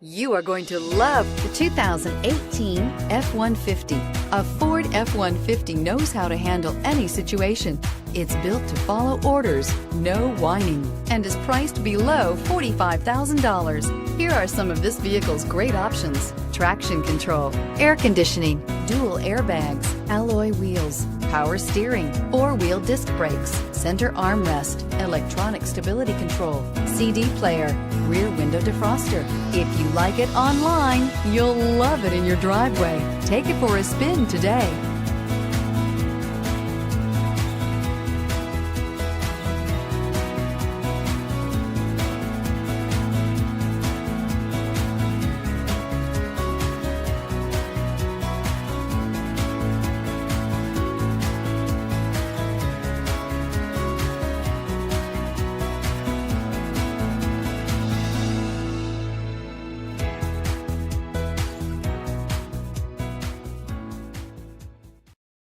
You are going to love the 2018 F-150. A Ford F-150 knows how to handle any situation. It's built to follow orders, no whining, and is priced below $45,000. Here are some of this vehicle's great options: traction control, air conditioning, dual airbags, alloy wheels, power steering, four-wheel disc brakes, center armrest, electronic stability control, CD player, rear window defroster. If you like it online, you'll love it in your driveway. Take it for a spin today.